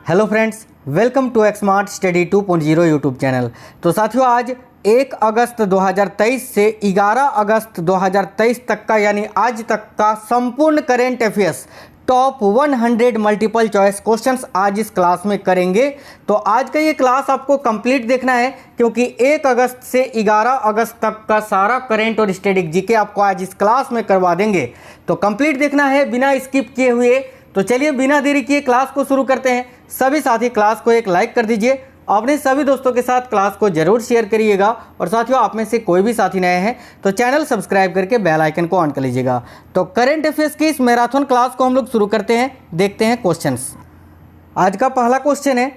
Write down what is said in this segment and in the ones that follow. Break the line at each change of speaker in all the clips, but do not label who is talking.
Hello friends, welcome to एक्समार्ट study 2.0 YouTube channel. तो साथियों, आज 1 अगस्त 2023 से 11 अगस्त 2023 तक का यानी आज तक का संपूर्ण current affairs top 100 multiple choice questions आज इस क्लास में करेंगे। तो आज का ये क्लास आपको कंप्लीट देखना है क्योंकि 1 अगस्त से 11 अगस्त तक का सारा करेंट और स्टैटिक जीके आपको आज इस क्लास में करवा देंगे। तो कंप्लीट देखना है बिना स्किप किए हुए। तो चलिए बिना देरी किए क्लास को शुरू करते हैं। सभी साथी क्लास को एक लाइक कर दीजिए, अपने सभी दोस्तों के साथ क्लास को जरूर शेयर करिएगा और साथियों आप में से कोई भी साथी नए हैं तो चैनल सब्सक्राइब करके बेल आइकन को ऑन कर लीजिएगा। तो करंट अफेयर्स की इस मैराथन क्लास को हम लोग शुरू करते हैं। देखते हैं क्वेश्चंस। आज का पहला क्वेश्चन है,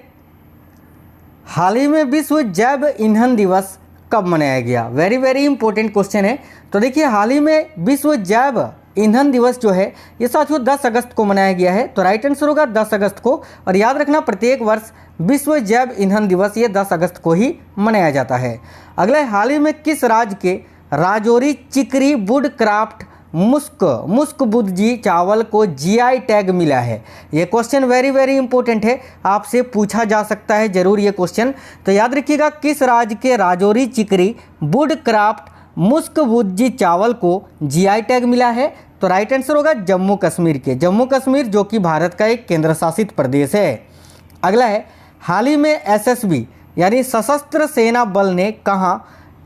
हाल ही में विश्व जैव ईंधन दिवस कब मनाया गया? वेरी इंपॉर्टेंट क्वेश्चन है। तो देखिए, हाल ही में विश्व जैव ईंधन दिवस जो है ये साथियों 10 अगस्त को मनाया गया है। तो राइट आंसर होगा 10 अगस्त को। और याद रखना, प्रत्येक वर्ष विश्व जैव ईंधन दिवस ये 10 अगस्त को ही मनाया जाता है। अगला है, हाल ही में किस राज्य के राजौरी चिकरी वुड क्राफ्ट मुस्क बुद्जी चावल को जीआई टैग मिला है? ये क्वेश्चन वेरी इंपॉर्टेंट है, आपसे पूछा जा सकता है जरूर ये क्वेश्चन। तो याद रखिएगा, किस राज्य के राजौरी चिकरी वुड क्राफ्ट मुस्क बुद्जी चावल को जीआई टैग मिला है? तो राइट आंसर होगा जम्मू कश्मीर के। जम्मू कश्मीर जो कि भारत का एक केंद्र शासित प्रदेश है। अगला है, हाल ही में एसएसबी यानी सशस्त्र सेना बल ने कहाँ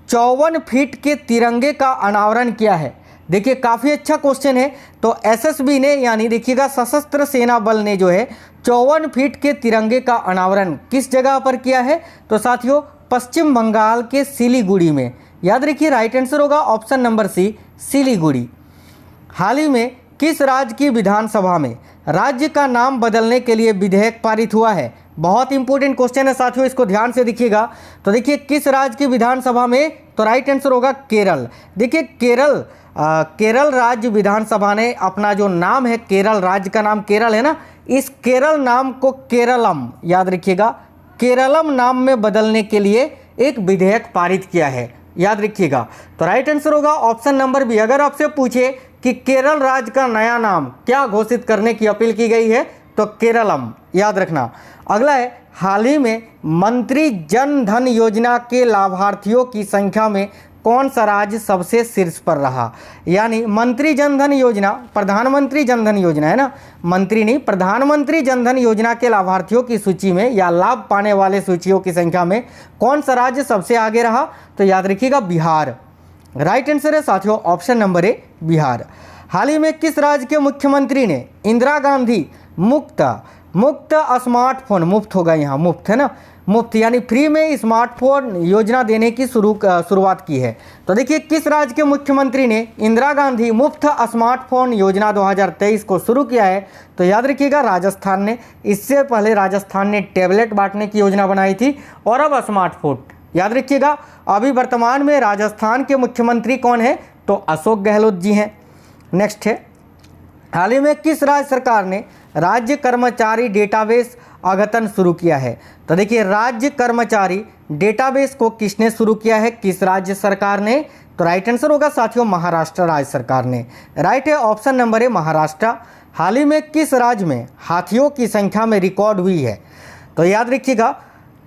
54 फीट के तिरंगे का अनावरण किया है? देखिए, काफ़ी अच्छा क्वेश्चन है। तो एसएसबी ने यानी देखिएगा सशस्त्र सेना बल ने जो है 54 फीट के तिरंगे का अनावरण किस जगह पर किया है? तो साथियों पश्चिम बंगाल के सिलीगुड़ी में। याद रखिए, राइट आंसर होगा ऑप्शन नंबर सी, सिलीगुड़ी। हाल ही में किस राज्य की विधानसभा में राज्य का नाम बदलने के लिए विधेयक पारित हुआ है? बहुत इंपॉर्टेंट क्वेश्चन है साथियों, इसको ध्यान से देखिएगा। तो देखिए, किस राज्य की विधानसभा में? तो राइट आंसर होगा केरल। देखिए, केरल राज्य विधानसभा ने अपना जो नाम है, केरल राज्य का नाम केरल है ना, इस केरल नाम को केरलम, याद रखिएगा, केरलम नाम में बदलने के लिए एक विधेयक पारित किया है। याद रखिएगा। तो राइट आंसर होगा ऑप्शन नंबर बी। अगर आपसे पूछे कि केरल राज्य का नया नाम क्या घोषित करने की अपील की गई है, तो केरलम, याद रखना। अगला है, हाल ही में मंत्री जन धन योजना के लाभार्थियों की संख्या में कौन सा राज्य सबसे शीर्ष पर रहा? यानी मंत्री जन धन योजना, प्रधानमंत्री जन धन योजना है ना, मंत्री नहीं, प्रधानमंत्री जन धन योजना के लाभार्थियों की सूची में या लाभ पाने वाले सूचियों की संख्या में कौन सा राज्य सबसे आगे रहा? तो याद रखिएगा बिहार। राइट आंसर है साथियों ऑप्शन नंबर ए, बिहार। हाल ही में किस राज्य के मुख्यमंत्री ने इंदिरा गांधी मुफ्त स्मार्टफोन, मुफ्त होगा यहाँ, मुफ्त है ना, मुफ्त यानी फ्री में स्मार्टफोन योजना देने की शुरुआत की है? तो देखिए, किस राज्य के मुख्यमंत्री ने इंदिरा गांधी मुफ्त स्मार्टफोन योजना 2023 को शुरू किया है? तो याद रखिएगा राजस्थान ने। इससे पहले राजस्थान ने टैबलेट बांटने की योजना बनाई थी और अब स्मार्टफोन। याद रखिएगा, अभी वर्तमान में राजस्थान के मुख्यमंत्री कौन है? तो अशोक गहलोत जी हैं। नेक्स्ट है, हाल ही में किस राज्य सरकार ने राज्य कर्मचारी डेटाबेस अद्यतन शुरू किया है? तो देखिए, राज्य कर्मचारी डेटाबेस को किसने शुरू किया है, किस राज्य सरकार ने? तो राइट आंसर होगा साथियों महाराष्ट्र राज्य सरकार ने। राइट है ऑप्शन नंबर ए, महाराष्ट्र। हाल ही में किस राज्य में हाथियों की संख्या में रिकॉर्ड हुई है? तो याद रखिएगा,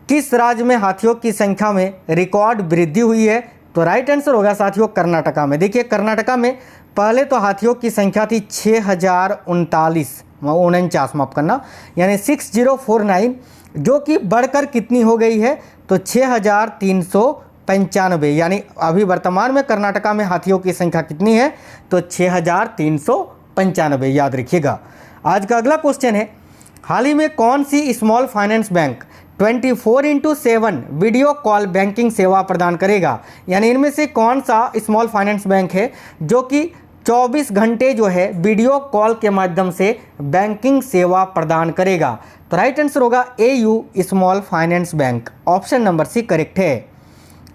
किस राज्य में हाथियों की संख्या में रिकॉर्ड वृद्धि हुई है? तो राइट आंसर होगा साथियों कर्नाटका में। देखिए, कर्नाटका में पहले तो हाथियों की संख्या थी 6049, माफ करना, यानी 6049, जो कि बढ़कर कितनी हो गई है? तो 6395, यानी अभी वर्तमान में कर्नाटका में हाथियों की संख्या कितनी है? तो 6395, याद रखिएगा। आज का अगला क्वेश्चन है, हाल ही में कौन सी small finance bank 24/7 video call banking सेवा प्रदान करेगा? यानी इनमें से कौन सा स्मॉल फाइनेंस बैंक है जो कि 24 घंटे जो है वीडियो कॉल के माध्यम से बैंकिंग सेवा प्रदान करेगा? तो राइट आंसर होगा AU small finance bank, option number C correct है।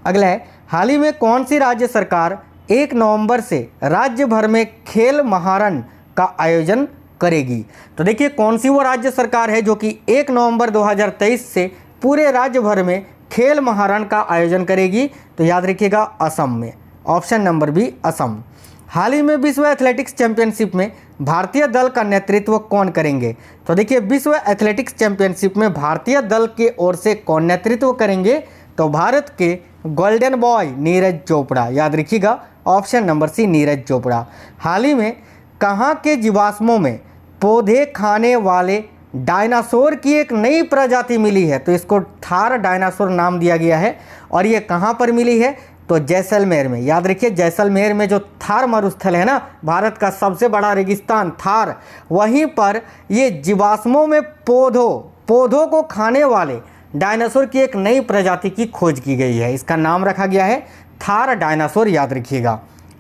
अगला है, हाल ही में कौन सी राज्य सरकार 1 नवंबर से राज्य भर में खेल महारण का आयोजन करेगी? तो देखिए, कौन सी वो राज्य सरकार है जो कि 1 नवंबर 2023 से पूरे राज्य भर में खेल महारण का आयोजन करेगी? तो याद रखिएगा असम में, ऑप्शन नंबर बी, असम। हाल ही में विश्व एथलेटिक्स चैंपियनशिप में भारतीय दल का नेतृत्व कौन करेंगे? तो देखिए विश्व एथलेटिक्स चैंपियनशिप में भारतीय दल के ओर से कौन नेतृत्व करेंगे? तो भारत के गोल्डन बॉय नीरज चोपड़ा, याद रखिएगा option number C Neeraj Chopra. हाल ही में कहाँ के जीवाश्मों में पौधे खाने वाले डायनासोर की एक नई प्रजाति मिली है? तो इसको थार डायनासोर नाम दिया गया है और ये कहाँ पर मिली है? तो जैसलमेर में। याद रखिए जैसलमेर में जो थार मरुस्थल है ना, भारत का सबसे बड़ा रेगिस्तान थार, वहीं पर ये जीवाश्मों में पौधों को खाने वाले डायनासोर की एक नई प्रजाति की खोज की गई है। इसका नाम रखा गया है थार डायनासोर, याद रखिएगा।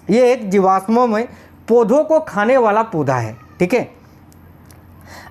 ये एक जीवाश्मों में पौधों को खाने वाला पौधा है, ठीक है।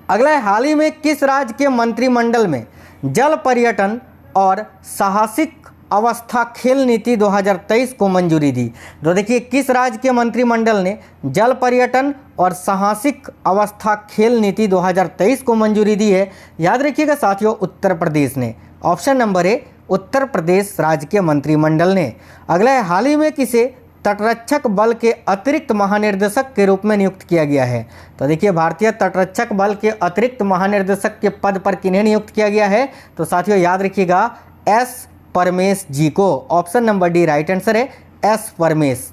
अगला है, हाल ही में किस राज्य के मंत्रिमंडल में जल पर्यटन और साहसिक अवस्था खेल नीति 2023 को मंजूरी दी? तो देखिए किस राज्य के मंत्रिमंडल ने जल पर्यटन और साहसिक अवस्था खेल नीति 2023 को मंजूरी दी है? याद रखिएगा साथियों, उत्तर प्रदेश ने। Option number A Uttar Pradesh राज्य के मंत्रिमंडल ने। अगला है, हाल ही में किसे तटरक्षक बल के अतिरिक्त महानिर्देशक के रूप में नियुक्त किया गया है? तो देखिए भारतीय तटरक्षक बल के अतिरिक्त महानिर्देशक के पद पर किन्हें नियुक्त किया गया है? तो साथियों याद रखिएगा एस परमेश जी को। Option number D right answer है एस परमेश।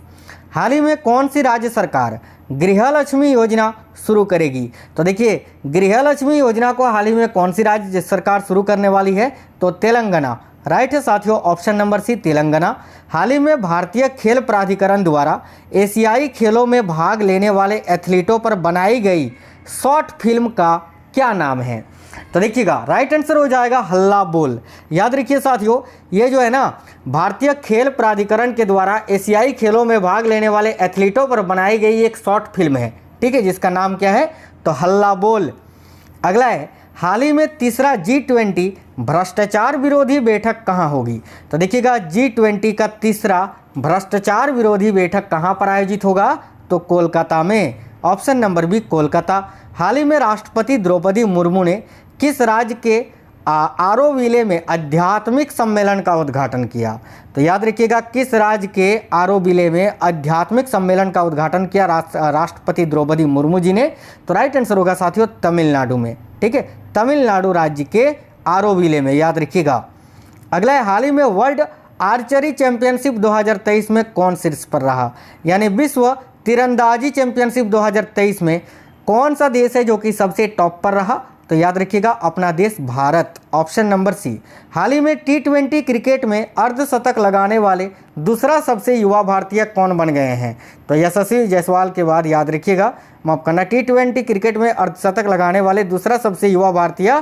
हाल ही में कौन सी राज्य सरकार गृहलक्ष्मी योजना शुरू करेगी? तो देखिए गृहलक्ष्मी योजना को हाल ही में कौन सी राज्य सरकार शुरू करने वाली है? तो तेलंगाना, राइट है साथियों, ऑप्शन नंबर सी तेलंगाना। हाल ही में भारतीय खेल प्राधिकरण द्वारा एशियाई खेलों में भाग लेने वाले एथलीटों पर बनाई गई शॉर्ट फिल्म का क्या नाम है? तो देखिएगा राइट आंसर हो जाएगा हल्ला बोल। याद रखिए साथियों, ये जो है ना भारतीय खेल प्राधिकरण के द्वारा एशियाई खेलों में भाग लेने वाले एथलीटों पर बनाई गई एक शॉर्ट फिल्म है, ठीक है, जिसका नाम क्या है? तो हल्ला बोल। अगला है, हाल ही में तीसरा G20 भ्रष्टाचार विरोधी बैठक कहाँ होगी? तो देखिएगा G20 का तीसरा भ्रष्टाचार विरोधी बैठक कहाँ पर आयोजित होगा? तो कोलकाता में। Option number B Kolkata. हाल ही में राष्ट्रपति द्रौपदी मुर्मू ने किस राज्य के आरोविले में आध्यात्मिक सम्मेलन का उद्घाटन किया? तो याद रखिएगा किस राज्य के आरोविले में आध्यात्मिक सम्मेलन का उद्घाटन किया राष्ट्रपति द्रौपदी मुर्मू जी ने? तो राइट आंसर होगा साथियों तमिलनाडु में, ठीक है, तमिलनाडु राज्य के आरोविले में, याद रखिएगा। अगला है, हाल ही में वर्ल्ड आर्चरी चैंपियनशिप 2023 में कौन शीर्ष पर रहा? यानी विश्व तीरंदाजी चैंपियनशिप 2023 में कौन सा देश है जो कि सबसे टॉप पर रहा? तो याद रखिएगा अपना देश भारत। Option number C. हाल ही में T20 क्रिकेट में अर्धशतक लगाने वाले दूसरा सबसे युवा भारतीय कौन बन गए हैं? तो यशस्वी जायसवाल के बाद याद रखिएगा माफ करना, T20 क्रिकेट में अर्धशतक लगाने वाले दूसरा सबसे युवा भारतीय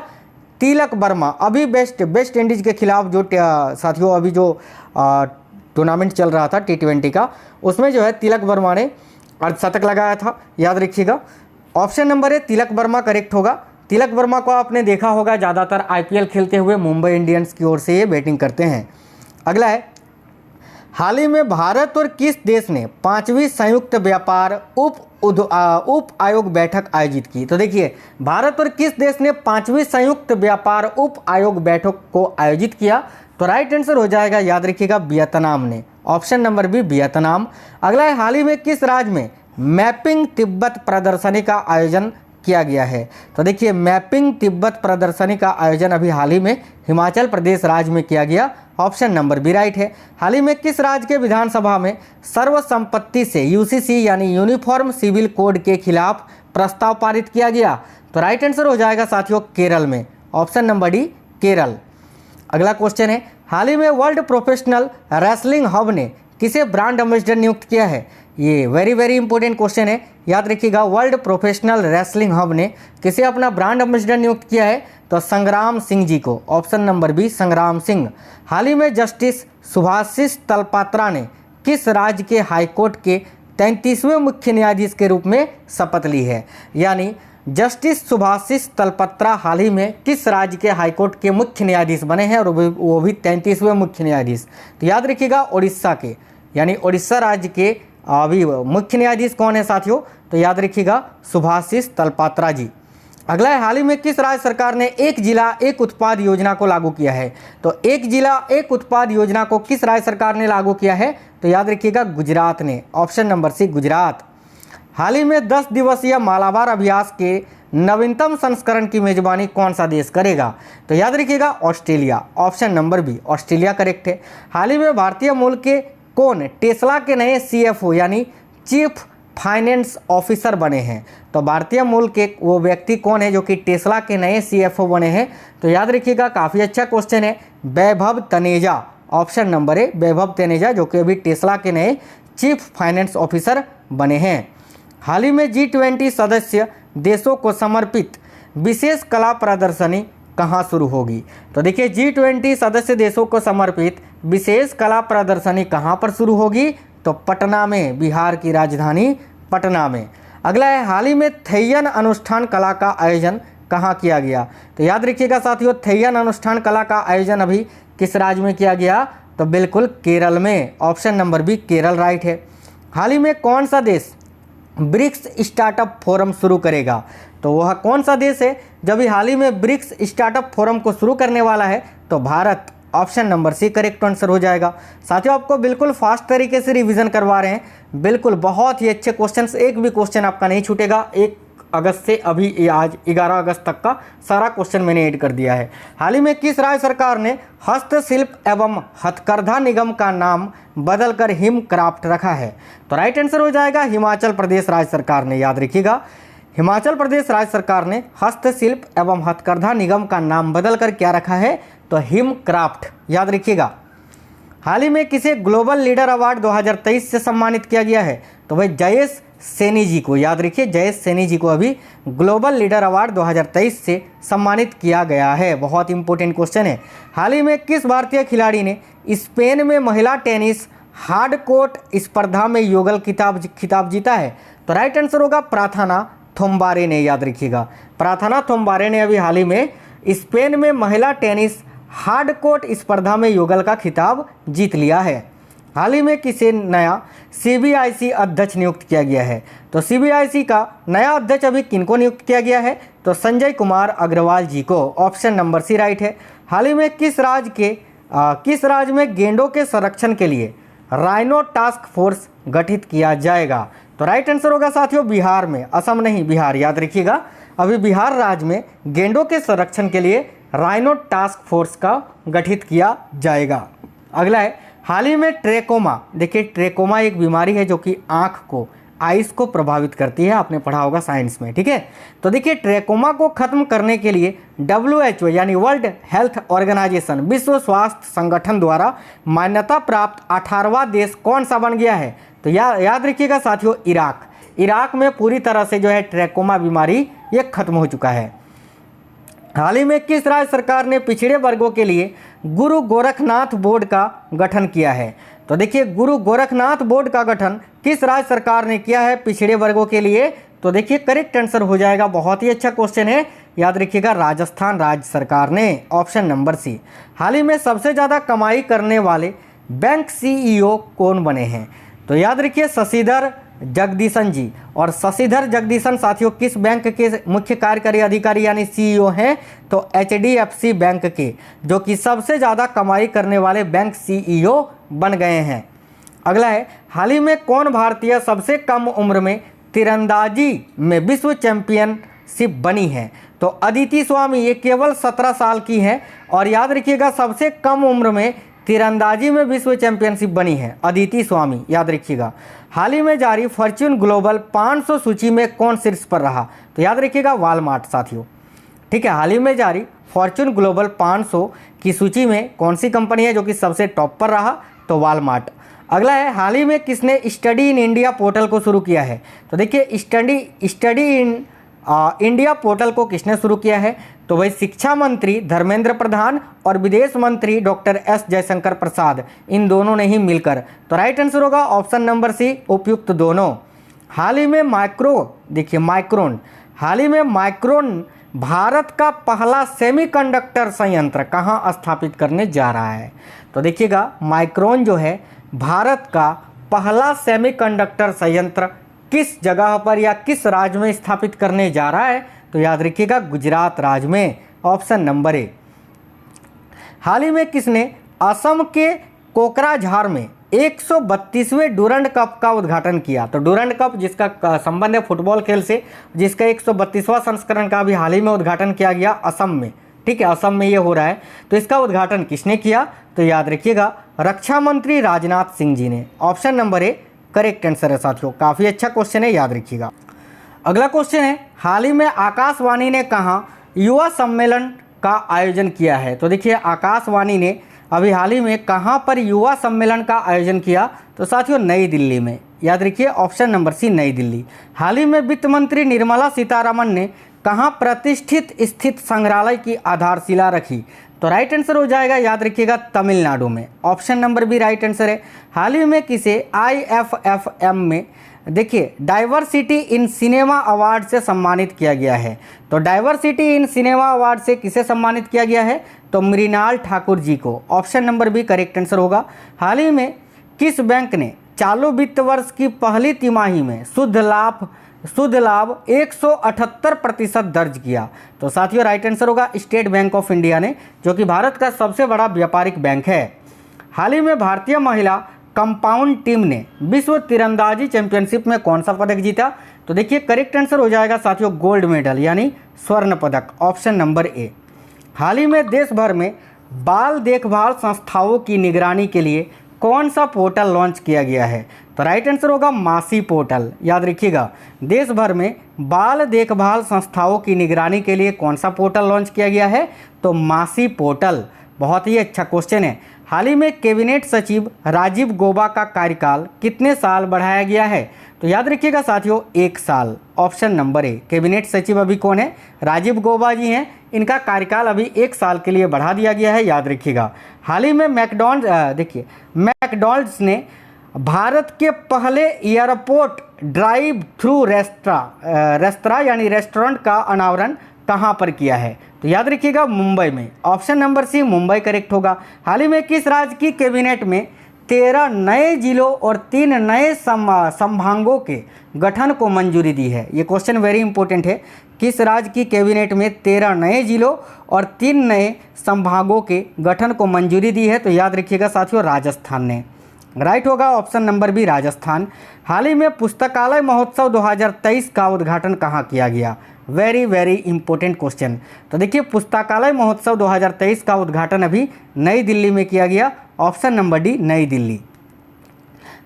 तिलक वर्मा। अभी वेस्ट इंडीज़ के खिलाफ जो साथियों अभी जो टूर्नामेंट चल रहा था T20 का, उसमें जो है तिलक वर्मा ने अर्धशतक लगाया था, याद रखिएगा। Option number A Tilak Varma correct होगा। तिलक वर्मा को आपने देखा होगा ज़्यादातर IPL खेलते हुए मुंबई इंडियंस की ओर से ये बैटिंग करते हैं। अगला है, हाल ही में भारत और किस देश ने 5वीं संयुक्त व्यापार उप आयोग बैठक आयोजित की? तो देखिए भारत और किस देश ने 5वीं संयुक्त व्यापार उप आयोग बैठक को आयोजित किया? तो राइट आंसर हो जाएगा याद रखिएगा वियतनाम ने। Option number B Vietnam. अगला है, हाल ही में किस राज्य में मैपिंग तिब्बत प्रदर्शनी का आयोजन किया गया है? तो देखिए मैपिंग तिब्बत प्रदर्शनी का आयोजन अभी हाल ही में हिमाचल प्रदेश राज्य में किया गया। ऑप्शन नंबर बी राइट है। हाल ही में किस राज्य के विधानसभा में सर्वसम्मति से UCC यानी यूनिफॉर्म सिविल कोड के खिलाफ प्रस्ताव पारित किया गया? तो राइट आंसर हो जाएगा साथियों केरल में। Option number D Kerala. अगला क्वेश्चन है, हाल ही में वर्ल्ड प्रोफेशनल रेसलिंग हब ने किसे ब्रांड एम्बेसडर नियुक्त किया है? ये वेरी इंपॉर्टेंट क्वेश्चन है, याद रखिएगा। वर्ल्ड प्रोफेशनल रेसलिंग हब ने किसे अपना ब्रांड एम्बेसडर नियुक्त किया है? तो संग्राम सिंह जी को। ऑप्शन नंबर बी संग्राम सिंह। हाल ही में जस्टिस सुभाषिष तलपात्रा ने किस राज्य के हाईकोर्ट के 33वें मुख्य न्यायाधीश के रूप में शपथ ली है? यानी जस्टिस सुभाषिष तलपत्रा हाल ही में किस राज्य के हाईकोर्ट के मुख्य न्यायाधीश बने हैं, और वो भी 33वें मुख्य न्यायाधीश? तो याद रखिएगा उड़ीसा के, यानी उड़ीसा राज्य के अभी मुख्य न्यायाधीश कौन है साथियों? तो याद रखिएगा सुभाषिष तलपात्रा जी। अगला है, हाल ही में किस राज्य सरकार ने एक जिला एक उत्पाद योजना को लागू किया है? तो एक जिला एक उत्पाद योजना को किस राज्य सरकार ने लागू किया है? तो याद रखिएगा गुजरात ने। Option number C Gujarat. हाल ही में 10 दिवसीय मालाबार अभ्यास के नवीनतम संस्करण की मेजबानी कौन सा देश करेगा? तो याद रखिएगा Australia, option number B Australia correct है। हाल ही में भारतीय मूल के कौन टेस्ला के नए CFO यानी चीफ फाइनेंस ऑफिसर बने हैं? तो भारतीय मूल के वो व्यक्ति कौन है जो कि टेस्ला के नए CFO बने हैं? तो याद रखिएगा काफ़ी अच्छा क्वेश्चन है, वैभव तनेजा, ऑप्शन नंबर ए वैभव तनेजा, जो कि अभी टेस्ला के नए चीफ फाइनेंस ऑफिसर बने हैं। हाल ही में G20 सदस्य देशों को समर्पित विशेष कला प्रदर्शनी कहाँ शुरू होगी? तो देखिए G20 सदस्य देशों को समर्पित विशेष कला प्रदर्शनी कहाँ पर शुरू होगी? तो पटना में, बिहार की राजधानी पटना में। अगला है, हाल ही में थेयन अनुष्ठान कला का आयोजन कहाँ किया गया? तो याद रखिएगा साथियों, थेयन अनुष्ठान कला का आयोजन अभी किस राज्य में किया गया? तो बिल्कुल केरल में, option number B Kerala right है। हाल ही में कौन सा देश ब्रिक्स स्टार्टअप फोरम शुरू करेगा? तो वह कौन सा देश है जब भी हाल ही में ब्रिक्स स्टार्टअप फोरम को शुरू करने वाला है? तो Bharat, option number C correct answer हो जाएगा। साथियों आपको बिल्कुल फास्ट तरीके से रिवीजन करवा रहे हैं, बिल्कुल बहुत ही अच्छे क्वेश्चंस, एक भी क्वेश्चन आपका नहीं छूटेगा। 1 अगस्त से अभी आज 11 अगस्त तक का सारा क्वेश्चन मैंने ऐड कर दिया है। हाल ही में किस राज्य सरकार ने हस्तशिल्प एवं हथकरघा निगम का नाम बदलकर हिम क्राफ्ट रखा है? तो राइट आंसर हो जाएगा हिमाचल प्रदेश राज्य सरकार ने। याद रखिएगा हिमाचल प्रदेश राज्य सरकार ने हस्तशिल्प एवं हथकरघा निगम का नाम बदलकर क्या रखा है? तो हिम क्राफ्ट, याद रखिएगा। हाल ही में किसे ग्लोबल लीडर अवार्ड 2023 से सम्मानित किया गया है? तो भाई जयेश सैनी जी को, याद रखिए जयेश सैनी जी को अभी ग्लोबल लीडर अवार्ड 2023 से सम्मानित किया गया है। बहुत इंपॉर्टेंट क्वेश्चन है। हाल ही में किस भारतीय खिलाड़ी ने स्पेन में महिला टेनिस हार्ड कोर्ट स्पर्धा में युगल खिताब जीता है? तो राइट आंसर होगा प्रार्थना थोम्बारे ने। याद रखिएगा प्रार्थना थोम्बारे ने अभी हाल ही में स्पेन में महिला टेनिस हार्ड कोर्ट स्पर्धा में युगल का खिताब जीत लिया है। हाल ही में किसे नया CBIC अध्यक्ष नियुक्त किया गया है? तो CBIC का नया अध्यक्ष अभी किनको नियुक्त किया गया है? तो संजय कुमार अग्रवाल जी को, ऑप्शन नंबर सी राइट है। हाल ही में किस राज्य में गेंडों के संरक्षण के लिए राइनो टास्क फोर्स गठित किया जाएगा? तो राइट आंसर होगा साथियों बिहार में, असम नहीं बिहार। याद रखिएगा अभी बिहार राज्य में गेंडों के संरक्षण के लिए राइनो टास्क फोर्स का गठित किया जाएगा। अगला है, हाल ही में ट्रेकोमा, देखिए ट्रेकोमा एक बीमारी है जो कि आँख को, आइस को प्रभावित करती है, आपने पढ़ा होगा साइंस में, ठीक है। तो देखिए ट्रेकोमा को खत्म करने के लिए WHO यानी वर्ल्ड हेल्थ ऑर्गेनाइजेशन, विश्व स्वास्थ्य संगठन द्वारा मान्यता प्राप्त 18वां देश कौन सा बन गया है? तो याद रखिएगा साथियों इराक में पूरी तरह से जो है ट्रेकोमा बीमारी ये खत्म हो चुका है। हाल ही में किस राज्य सरकार ने पिछड़े वर्गों के लिए गुरु गोरखनाथ बोर्ड का गठन किया है? तो देखिए गुरु गोरखनाथ बोर्ड का गठन किस राज्य सरकार ने किया है पिछड़े वर्गों के लिए? तो देखिए करेक्ट आंसर हो जाएगा, बहुत ही अच्छा क्वेश्चन है, याद रखिएगा राजस्थान राज्य सरकार ने, ऑप्शन नंबर सी। हाल ही में सबसे ज़्यादा कमाई करने वाले बैंक CEO कौन बने हैं? तो याद रखिए शशिधर जगदीशन जी। और शशिधर जगदीशन साथियों किस बैंक के मुख्य कार्यकारी अधिकारी यानी CEO हैं? तो HDFC बैंक के, जो कि सबसे ज़्यादा कमाई करने वाले बैंक CEO बन गए हैं। अगला है, हाल ही में कौन भारतीय सबसे कम उम्र में तीरंदाजी में विश्व चैंपियनशिप बनी है? तो अदिति स्वामी, ये केवल 17 साल की हैं। और याद रखिएगा सबसे कम उम्र में तीरंदाजी में विश्व चैंपियनशिप बनी है अदिति स्वामी, याद रखिएगा। हाल ही में जारी फॉर्च्यून ग्लोबल 500 सूची में कौन शीर्ष पर रहा? तो याद रखिएगा वॉलमार्ट साथियों, ठीक है। हाल ही में जारी फॉर्च्यून ग्लोबल 500 की सूची में कौन सी कंपनी है जो कि सबसे टॉप पर रहा? तो वॉलमार्ट। अगला है, हाल ही में किसने स्टडी इन इंडिया पोर्टल को शुरू किया है? तो देखिए स्टडी इन इंडिया पोर्टल को किसने शुरू किया है? तो वही शिक्षा मंत्री धर्मेंद्र प्रधान और विदेश मंत्री डॉक्टर S जयशंकर प्रसाद, इन दोनों ने ही मिलकर। तो राइट आंसर होगा ऑप्शन नंबर सी, उपयुक्त दोनों। हाल ही में हाल ही में माइक्रोन भारत का पहला सेमीकंडक्टर संयंत्र कहाँ स्थापित करने जा रहा है? तो देखिएगा माइक्रोन जो है भारत का पहला सेमीकंडक्टर संयंत्र किस जगह पर या किस राज्य में स्थापित करने जा रहा है? तो याद रखिएगा गुजरात राज्य में, ऑप्शन नंबर ए। हाल ही में किसने असम के कोकराझार में 132वें डूरंड कप का उद्घाटन किया। तो डूरंड कप जिसका संबंध है फुटबॉल खेल से, जिसका 132वां संस्करण का भी हाल ही में उद्घाटन किया गया असम में, ठीक है, असम में ये हो रहा है। तो इसका उद्घाटन किसने किया? तो याद रखिएगा रक्षा मंत्री राजनाथ सिंह जी ने। Option number A correct answer है साथियों। काफ़ी अच्छा क्वेश्चन है, याद रखिएगा। अगला क्वेश्चन है, हाल ही में आकाशवाणी ने कहाँ युवा सम्मेलन का आयोजन किया है? तो देखिए आकाशवाणी ने अभी हाल ही में कहाँ पर युवा सम्मेलन का आयोजन किया? तो साथियों नई दिल्ली में। याद रखिए ऑप्शन नंबर सी नई दिल्ली। हाल ही में वित्त मंत्री निर्मला सीतारमण ने कहाँ प्रतिष्ठित स्थित संग्रहालय की आधारशिला रखी? तो राइट आंसर हो जाएगा, याद रखिएगा तमिलनाडु में। Option number B right answer है। हाल ही में किसे IFFM में देखिए डाइवर्सिटी इन सिनेमा अवार्ड से सम्मानित किया गया है? तो डाइवर्सिटी इन सिनेमा अवार्ड से किसे सम्मानित किया गया है? तो मृणाल ठाकुर जी को। Option number B correct answer होगा। हाल ही में किस बैंक ने चालू वित्त वर्ष की पहली तिमाही में शुद्ध लाभ 178% दर्ज किया? तो साथियों राइट आंसर होगा स्टेट बैंक ऑफ इंडिया ने, जो कि भारत का सबसे बड़ा व्यापारिक बैंक है। हाल ही में भारतीय महिला कंपाउंड टीम ने विश्व तीरंदाजी चैंपियनशिप में कौन सा पदक जीता? तो देखिए करेक्ट आंसर हो जाएगा साथियों गोल्ड मेडल यानी स्वर्ण पदक। Option number A. हाल ही में देश भर में बाल देखभाल संस्थाओं की निगरानी के लिए कौन सा पोर्टल लॉन्च किया गया है? तो राइट आंसर होगा मासी पोर्टल। याद रखिएगा देश भर में बाल देखभाल संस्थाओं की निगरानी के लिए कौन सा पोर्टल लॉन्च किया गया है? तो मासी पोर्टल। बहुत ही अच्छा क्वेश्चन है। हाल ही में कैबिनेट सचिव राजीव गौबा का कार्यकाल कितने साल बढ़ाया गया है? तो याद रखिएगा साथियों 1 साल। Option number A. कैबिनेट सचिव अभी कौन है? राजीव गौबा जी हैं। इनका कार्यकाल अभी 1 साल के लिए बढ़ा दिया गया है, याद रखिएगा। हाल ही में मैकडॉनल्ड्स ने भारत के पहले एयरपोर्ट ड्राइव थ्रू रेस्तरां यानी रेस्टोरेंट का अनावरण कहाँ पर किया है? तो याद रखिएगा मुंबई में। Option number C Mumbai correct होगा। हाल ही में किस राज्य की कैबिनेट में 13 नए जिलों और 3 नए संभागों के गठन को मंजूरी दी है? ये क्वेश्चन वेरी इंपॉर्टेंट है। किस राज्य की कैबिनेट में 13 नए जिलों और 3 नए संभागों के गठन को मंजूरी दी है? तो याद रखिएगा साथियों राजस्थान ने। राइट होगा ऑप्शन नंबर बी राजस्थान। हाल ही में पुस्तकालय महोत्सव 2023 का उद्घाटन कहाँ किया गया? Very very important question. तो देखिए पुस्तकालय महोत्सव 2023 का उद्घाटन अभी नई दिल्ली में किया गया। ऑप्शन नंबर डी नई दिल्ली।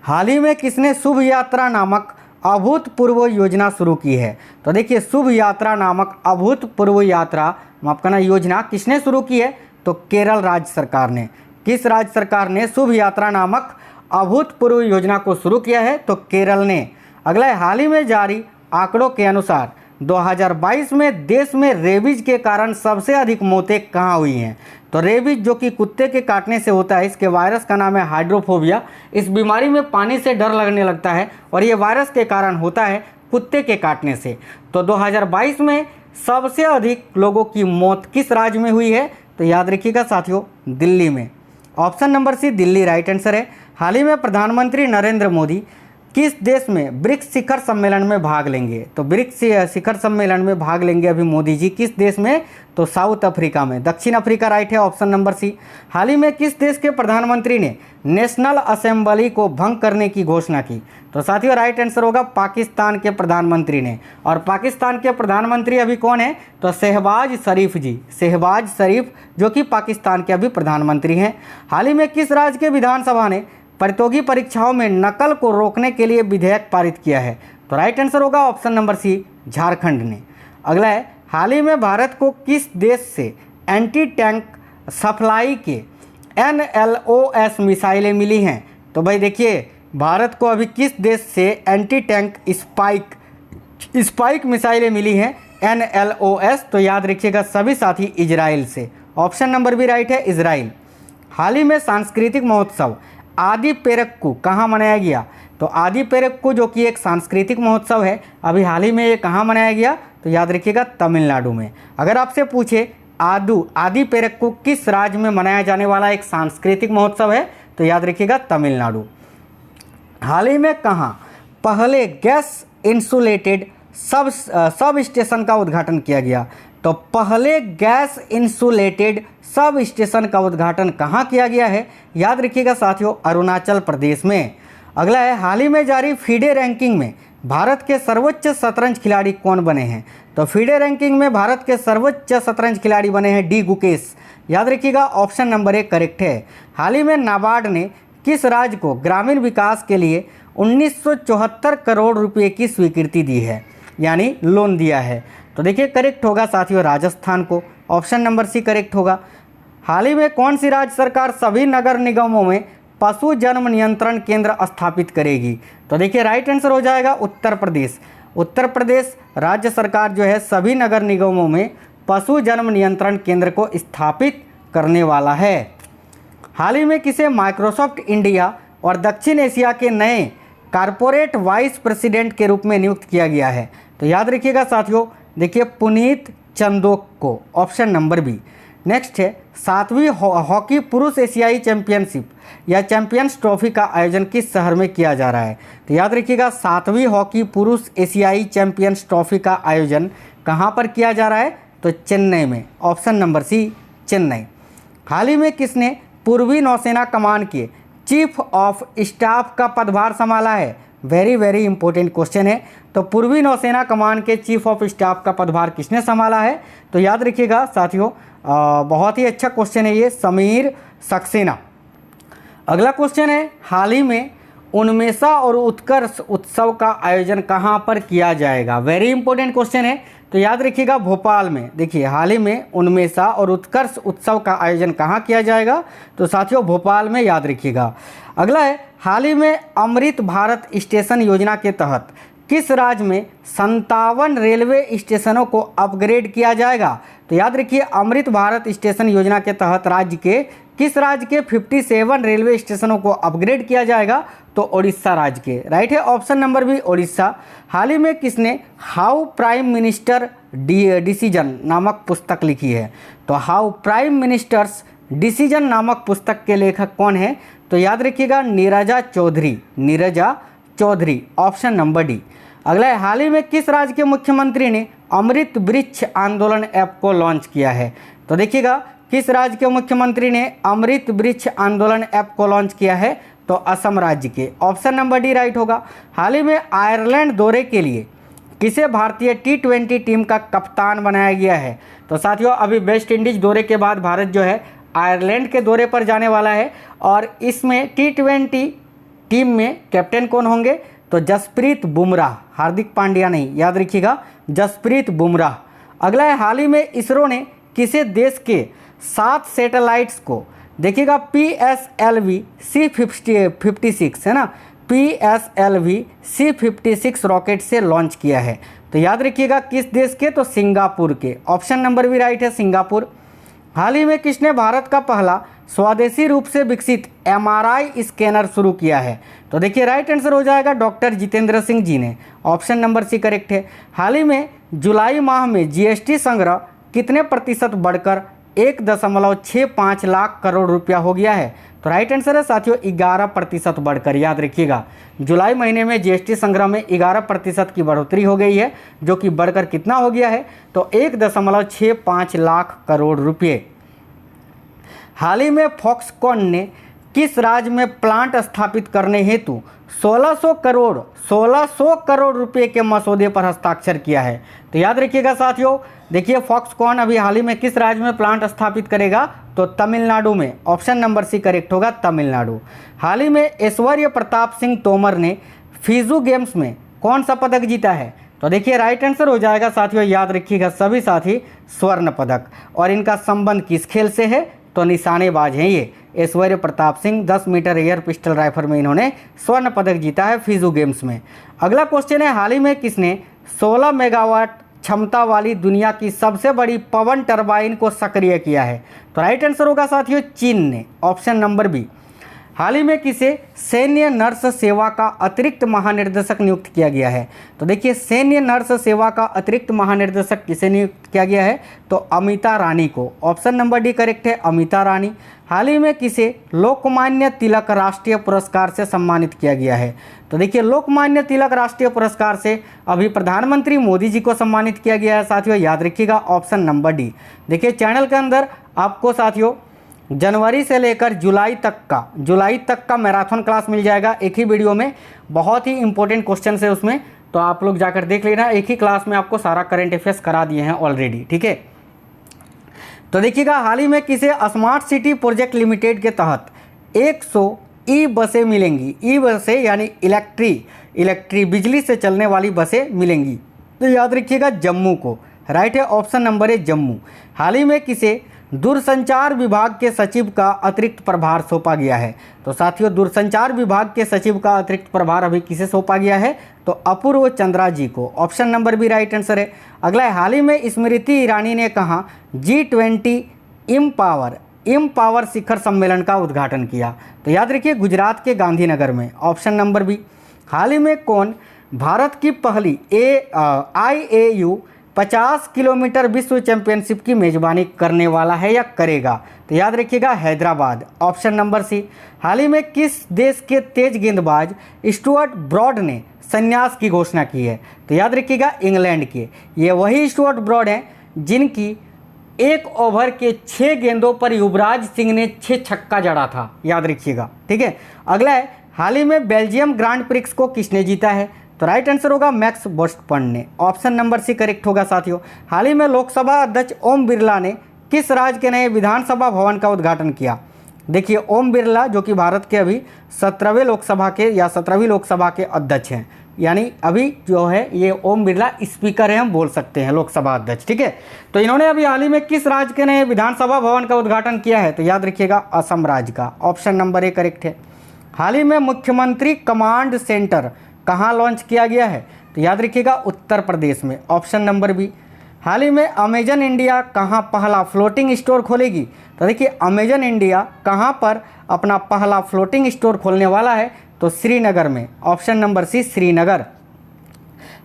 हाल ही में किसने शुभ यात्रा नामक अभूतपूर्व योजना शुरू की है? तो देखिए शुभ यात्रा नामक अभूतपूर्व यात्रा माफ करना योजना किसने शुरू की है? तो केरल राज्य सरकार ने। किस राज्य सरकार ने शुभ यात्रा नामक अभूतपूर्व योजना को शुरू किया है? तो केरल ने। अगला है, हाल ही में जारी आंकड़ों के अनुसार 2022 में देश में रेबीज के कारण सबसे अधिक मौतें कहाँ हुई हैं? तो रेबीज जो कि कुत्ते के काटने से होता है, इसके वायरस का नाम है हाइड्रोफोबिया। इस बीमारी में पानी से डर लगने लगता है और ये वायरस के कारण होता है कुत्ते के काटने से। तो 2022 में सबसे अधिक लोगों की मौत किस राज्य में हुई है? तो याद रखिएगा साथियों दिल्ली में। Option number C Delhi right answer है। हाल ही में प्रधानमंत्री नरेंद्र मोदी किस देश में ब्रिक्स शिखर सम्मेलन में भाग लेंगे? तो ब्रिक्स शिखर सम्मेलन में भाग लेंगे अभी मोदी जी। किस देश में? तो साउथ अफ्रीका में। दक्षिण अफ्रीका राइट है ऑप्शन नंबर सी। हाल ही में किस देश के प्रधानमंत्री ने नेशनल असेंबली को भंग करने की घोषणा की? तो साथियों राइट आंसर होगा पाकिस्तान के प्रधानमंत्री ने। और पाकिस्तान के प्रधानमंत्री अभी कौन है? तो शहबाज शरीफ जी। शहबाज शरीफ जो कि पाकिस्तान के अभी प्रधानमंत्री हैं। हाल ही में किस राज्य के विधानसभा ने प्रतियोगी परीक्षाओं में नकल को रोकने के लिए विधेयक पारित किया है? तो राइट आंसर होगा ऑप्शन नंबर सी झारखंड ने। अगला है, हाल ही में भारत को किस देश से एंटी टैंक सप्लाई के NLOS मिसाइलें मिली हैं? तो भाई देखिए भारत को अभी किस देश से एंटी टैंक स्पाइक मिसाइलें मिली हैं NLOS? तो याद रखिएगा सभी साथी इजराइल से। ऑप्शन नंबर भी राइट है इजराइल। हाल ही में सांस्कृतिक महोत्सव आदि पेरक्कू कहाँ मनाया गया? तो आदि पेरक्कू जो कि एक सांस्कृतिक महोत्सव है, अभी हाल ही में ये कहाँ मनाया गया? तो याद रखिएगा तमिलनाडु में। अगर आपसे पूछे आदि पेरक्कू किस राज्य में मनाया जाने वाला एक सांस्कृतिक महोत्सव है? तो याद रखिएगा तमिलनाडु। हाल ही में कहाँ पहले गैस इंसुलेटेड सब स्टेशन का उद्घाटन किया गया? तो पहले गैस इंसुलेटेड सब स्टेशन का उद्घाटन कहाँ किया गया है? याद रखिएगा साथियों, अरुणाचल प्रदेश में। अगला है, हाल ही में जारी फीडे रैंकिंग में भारत के सर्वोच्च शतरंज खिलाड़ी कौन बने हैं? तो फीडे रैंकिंग में भारत के सर्वोच्च शतरंज खिलाड़ी बने हैं डी गुकेश। याद रखिएगा, ऑप्शन नंबर 1 करेक्ट है। हाल ही में नाबार्ड ने किस राज्य को ग्रामीण विकास के लिए 1974 करोड़ रुपए की स्वीकृति दी है, यानी लोन दिया है? तो देखिए करेक्ट होगा साथियों राजस्थान को, ऑप्शन नंबर सी करेक्ट होगा। हाल ही में कौन सी राज्य सरकार सभी नगर निगमों में पशु जन्म नियंत्रण केंद्र स्थापित करेगी? तो देखिए राइट आंसर हो जाएगा उत्तर प्रदेश। उत्तर प्रदेश राज्य सरकार जो है सभी नगर निगमों में पशु जन्म नियंत्रण केंद्र को स्थापित करने वाला है। हाल ही में किसे माइक्रोसॉफ्ट इंडिया और दक्षिण एशिया के नए कारपोरेट वाइस प्रेसिडेंट के रूप में नियुक्त किया गया है? तो याद रखिएगा साथियों, देखिए पुनीत चंदोक को, ऑप्शन नंबर बी। नेक्स्ट है, 7वीं हॉकी पुरुष एशियाई चैंपियनशिप या चैंपियंस ट्रॉफी का आयोजन किस शहर में किया जा रहा है? तो याद रखिएगा 7वीं हॉकी पुरुष एशियाई चैंपियंस ट्रॉफी का आयोजन कहाँ पर किया जा रहा है? तो चेन्नई में, ऑप्शन नंबर सी चेन्नई। हाल ही में किसने पूर्वी नौसेना कमान के चीफ ऑफ स्टाफ का पदभार संभाला है? वेरी इंपॉर्टेंट क्वेश्चन है। तो पूर्वी नौसेना कमान के चीफ ऑफ स्टाफ का पदभार किसने संभाला है? तो याद रखिएगा साथियों, बहुत ही अच्छा क्वेश्चन है ये, समीर सक्सेना। अगला क्वेश्चन है, हाल ही में उन्मेषा और उत्कर्ष उत्सव का आयोजन कहाँ पर किया जाएगा? वेरी इंपॉर्टेंट क्वेश्चन है। तो याद रखिएगा भोपाल में। देखिए हाल ही में उन्मेषा और उत्कर्ष उत्सव का आयोजन कहाँ किया जाएगा? तो साथियों भोपाल में, याद रखिएगा। अगला है, हाल ही में अमृत भारत स्टेशन योजना के तहत किस राज्य में 57 रेलवे स्टेशनों को अपग्रेड किया जाएगा? तो याद रखिए अमृत भारत स्टेशन योजना के तहत किस राज्य के 57 रेलवे स्टेशनों को अपग्रेड किया जाएगा? तो ओडिशा राज्य के। राइट है, ऑप्शन नंबर बी ओडिशा। हाल ही में किसने हाउ प्राइम मिनिस्टर डिसीजन नामक पुस्तक लिखी है? तो हाउ प्राइम मिनिस्टर्स डिसीजन नामक पुस्तक के लेखक कौन है? तो याद रखिएगा Neerja Chaudhary, option number D. अगला है, हाल ही में किस राज्य के मुख्यमंत्री ने अमृत वृक्ष आंदोलन ऐप को लॉन्च किया है? तो देखिएगा किस राज्य के मुख्यमंत्री ने अमृत वृक्ष आंदोलन ऐप को लॉन्च किया है? तो असम राज्य के, ऑप्शन नंबर डी राइट होगा। हाल ही में आयरलैंड दौरे के लिए किसे भारतीय T20 टीम का कप्तान बनाया गया है? तो साथियों अभी वेस्ट इंडीज दौरे के बाद भारत जो है आयरलैंड के दौरे पर जाने वाला है और इसमें T20 टीम में कैप्टन कौन होंगे? तो जसप्रीत बुमराह, हार्दिक पांड्या नहीं, याद रखिएगा जसप्रीत बुमराह। अगला है, हाल ही में इसरो ने किसे देश के 7 सैटेलाइट्स को, देखिएगा PSLV C56 है ना, PSLV C56 रॉकेट से लॉन्च किया है? तो याद रखिएगा किस देश के? तो सिंगापुर के, ऑप्शन नंबर भी राइट है सिंगापुर। हाल ही में किसने भारत का पहला स्वदेशी रूप से विकसित MRI स्कैनर शुरू किया है? तो देखिए राइट आंसर हो जाएगा डॉक्टर जितेंद्र सिंह जी ने, ऑप्शन नंबर सी करेक्ट है। हाल ही में जुलाई माह में GST संग्रह कितने प्रतिशत बढ़कर 1.65 लाख करोड़ रुपया हो गया है? तो राइट आंसर है साथियों 11% बढ़कर। याद रखिएगा जुलाई महीने में GST संग्रह में 11% की बढ़ोतरी हो गई है, जो कि बढ़कर कितना हो गया है? तो 1.65 लाख करोड़ रुपये। हाल ही में फॉक्सकॉन ने किस राज्य में प्लांट स्थापित करने हेतु 1600 करोड़ रुपए के मसौदे पर हस्ताक्षर किया है? तो याद रखिएगा साथियों, देखिए फॉक्सकॉन अभी हाल ही में किस राज्य में प्लांट स्थापित करेगा? तो तमिलनाडु में, ऑप्शन नंबर सी करेक्ट होगा तमिलनाडु। हाल ही में ऐश्वर्य प्रताप सिंह तोमर ने फिजू गेम्स में कौन सा पदक जीता है? तो देखिए राइट आंसर हो जाएगा साथियों, याद रखिएगा सभी साथी, स्वर्ण पदक। और इनका संबंध किस खेल से है? तो निशानेबाज हैं ये Aishwarya Pratap Singh. 10 metre air pistol rifle में इन्होंने स्वर्ण पदक जीता है फिजू गेम्स में। अगला क्वेश्चन है, हाल ही में किसने 16 मेगावाट क्षमता वाली दुनिया की सबसे बड़ी पवन टरबाइन को सक्रिय किया है? तो राइट आंसर होगा साथियों चीन ने, ऑप्शन नंबर बी। हाल ही में किसे सैन्य नर्स सेवा का अतिरिक्त महानिर्देशक नियुक्त किया गया है? तो देखिए सैन्य नर्स सेवा का अतिरिक्त महानिर्देशक किसे नियुक्त किया गया है? तो अमिता रानी को। ऑप्शन नंबर डी करेक्ट है, अमिता रानी। हाल ही में किसे लोकमान्य तिलक राष्ट्रीय पुरस्कार से सम्मानित किया गया है? तो देखिए लोकमान्य तिलक राष्ट्रीय पुरस्कार से अभी प्रधानमंत्री मोदी जी को सम्मानित किया गया है साथियों, याद रखिएगा ऑप्शन नंबर डी। देखिए चैनल के अंदर आपको साथियों जनवरी से लेकर जुलाई तक का मैराथन क्लास मिल जाएगा एक ही वीडियो में। बहुत ही इंपॉर्टेंट क्वेश्चन है उसमें, तो आप लोग जाकर देख लेना। एक ही क्लास में आपको सारा करंट अफेयर्स करा दिए हैं ऑलरेडी, ठीक है। तो देखिएगा हाल ही में किसे स्मार्ट सिटी प्रोजेक्ट लिमिटेड के तहत 100 ई बसें मिलेंगी। ई बसें यानी इलेक्ट्रिक बिजली से चलने वाली बसें मिलेंगी, तो याद रखिएगा जम्मू को। राइट है, ऑप्शन नंबर है जम्मू। हाल ही में किसे दूरसंचार विभाग के सचिव का अतिरिक्त प्रभार सौंपा गया है? तो साथियों दूरसंचार विभाग के सचिव का अतिरिक्त प्रभार अभी किसे सौंपा गया है? तो अपूर्व चंद्रा जी को। ऑप्शन नंबर भी राइट आंसर है। अगला है, हाल ही में स्मृति ईरानी ने कहा G20 इम्पावर शिखर सम्मेलन का उद्घाटन किया? तो याद रखिए गुजरात के गांधीनगर में। Option number B. हाल ही में कौन भारत की पहली IAU 50 किलोमीटर विश्व चैंपियनशिप की मेजबानी करने वाला है या करेगा? तो याद रखिएगा हैदराबाद। Option number C. हाल ही में किस देश के तेज गेंदबाज स्टुअर्ट ब्रॉड ने संन्यास की घोषणा की है? तो याद रखिएगा इंग्लैंड के। ये वही स्टुअर्ट ब्रॉड हैं जिनकी एक ओवर के 6 गेंदों पर युवराज सिंह ने 6 छक्का जड़ा था, याद रखिएगा, ठीक है। अगला है, हाल ही में बेल्जियम ग्रांड प्रिक्स को किसने जीता है? तो राइट आंसर होगा मैक्स वर्स्टपन ने। ऑप्शन नंबर सी करेक्ट होगा साथियों। हाल ही में लोकसभा अध्यक्ष ओम बिरला ने किस राज्य के नए विधानसभा भवन का उद्घाटन किया? देखिए ओम बिरला जो कि भारत के अभी 17वीं लोकसभा के अध्यक्ष हैं, यानी अभी जो है ये ओम बिरला स्पीकर हैं, हम बोल सकते हैं लोकसभा अध्यक्ष, ठीक है। तो इन्होंने अभी हाल ही में किस राज्य के नए विधानसभा भवन का उद्घाटन किया है? तो याद रखिएगा असम राज्य का। ऑप्शन नंबर ए करेक्ट है। हाल ही में मुख्यमंत्री कमांड सेंटर कहाँ लॉन्च किया गया है? तो याद रखिएगा उत्तर प्रदेश में। Option number B. हाल ही में अमेजन इंडिया कहाँ पहला फ्लोटिंग स्टोर खोलेगी? तो देखिए अमेजन इंडिया कहाँ पर अपना पहला फ्लोटिंग स्टोर खोलने वाला है? तो श्रीनगर में। Option number C Srinagar.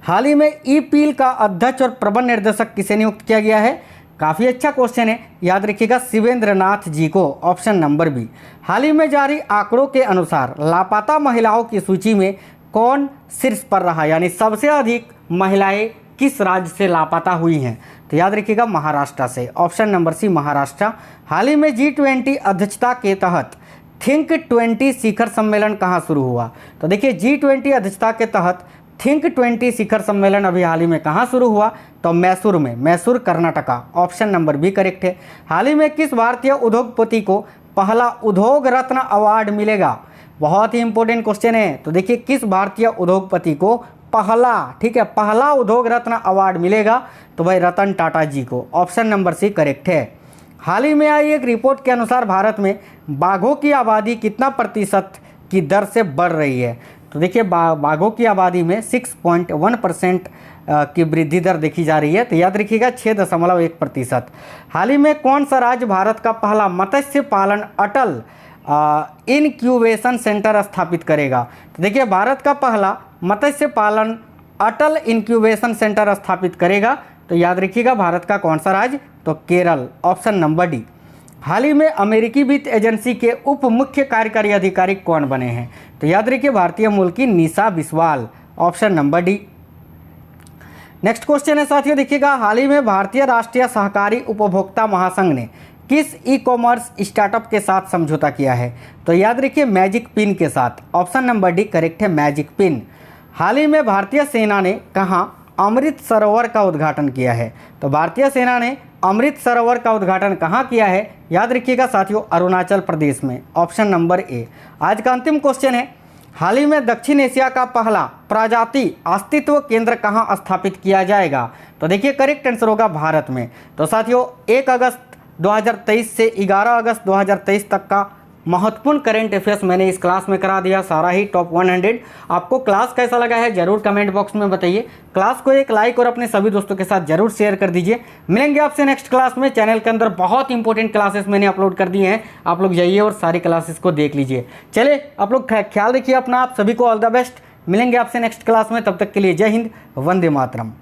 हाल ही में ई-पील का अध्यक्ष और प्रबंध निर्देशक किसे नियुक्त किया गया है? काफ़ी अच्छा क्वेश्चन है, याद रखिएगा शिवेंद्र नाथ जी को। Option number B. हाल ही में जारी आंकड़ों के अनुसार लापता महिलाओं की सूची में कौन शीर्ष पर रहा, यानी सबसे अधिक महिलाएं किस राज्य से लापता हुई हैं? तो याद रखिएगा महाराष्ट्र से। Option number C Maharashtra. हाल ही में G20 अध्यक्षता के तहत थिंक 20 शिखर सम्मेलन कहाँ शुरू हुआ? तो देखिए G20 अध्यक्षता के तहत थिंक 20 शिखर सम्मेलन अभी हाल ही में कहाँ शुरू हुआ? तो मैसूर में, Mysore Karnataka. Option number B correct है। हाल ही में किस भारतीय उद्योगपति को पहला उद्योग रत्न अवार्ड मिलेगा? बहुत ही इंपॉर्टेंट क्वेश्चन है। तो देखिए किस भारतीय उद्योगपति को पहला, ठीक है, पहला उद्योग रत्न अवार्ड मिलेगा? तो भाई रतन टाटा जी को। ऑप्शन नंबर सी करेक्ट है। हाल ही में आई एक रिपोर्ट के अनुसार भारत में बाघों की आबादी कितना प्रतिशत की दर से बढ़ रही है? तो देखिए बाघों की आबादी में 6.1% की वृद्धि दर देखी जा रही है, तो याद रखिएगा 6.1%। हाल ही में कौन सा राज्य भारत का पहला मत्स्य पालन अटल इनक्यूबेशन सेंटर स्थापित करेगा? तो देखिए भारत का पहला मत्स्य पालन अटल इनक्यूबेशन सेंटर स्थापित करेगा, तो याद रखिएगा भारत का कौन सा राज्य? तो केरल। Option number D. हाल ही में अमेरिकी वित्त एजेंसी के उप मुख्य कार्यकारी अधिकारी कौन बने हैं? तो याद रखिए भारतीय मूल की Nisha Biswal. Option number D. Next question है साथियों, देखिएगा हाल ही में भारतीय राष्ट्रीय सहकारी उपभोक्ता महासंघ ने किस ई कॉमर्स स्टार्टअप के साथ समझौता किया है? तो याद रखिए मैजिक पिन के साथ। ऑप्शन नंबर डी करेक्ट है मैजिक पिन। हाल ही में भारतीय सेना ने कहाँ अमृत सरोवर का उद्घाटन किया है? तो भारतीय सेना ने अमृत सरोवर का उद्घाटन कहाँ किया है? याद रखिएगा साथियों अरुणाचल प्रदेश में। Option number A. आज का अंतिम क्वेश्चन है, हाल ही में दक्षिण एशिया का पहला प्रजाति अस्तित्व केंद्र कहाँ स्थापित किया जाएगा? तो देखिए करेक्ट आंसर होगा भारत में। तो साथियों 1 अगस्त 2023 से 11 अगस्त 2023 तक का महत्वपूर्ण करंट अफेयर्स मैंने इस क्लास में करा दिया, सारा ही टॉप 100। आपको क्लास कैसा लगा है ज़रूर कमेंट बॉक्स में बताइए। क्लास को एक लाइक और अपने सभी दोस्तों के साथ ज़रूर शेयर कर दीजिए। मिलेंगे आपसे नेक्स्ट क्लास में। चैनल के अंदर बहुत इंपॉर्टेंट क्लासेस मैंने अपलोड कर दिए हैं, आप लोग जाइए और सारी क्लासेस को देख लीजिए। चलिए आप लोग ख्याल रखिए अपना, आप सभी को ऑल द बेस्ट। मिलेंगे आपसे नेक्स्ट क्लास में, तब तक के लिए जय हिंद, वंदे मातरम।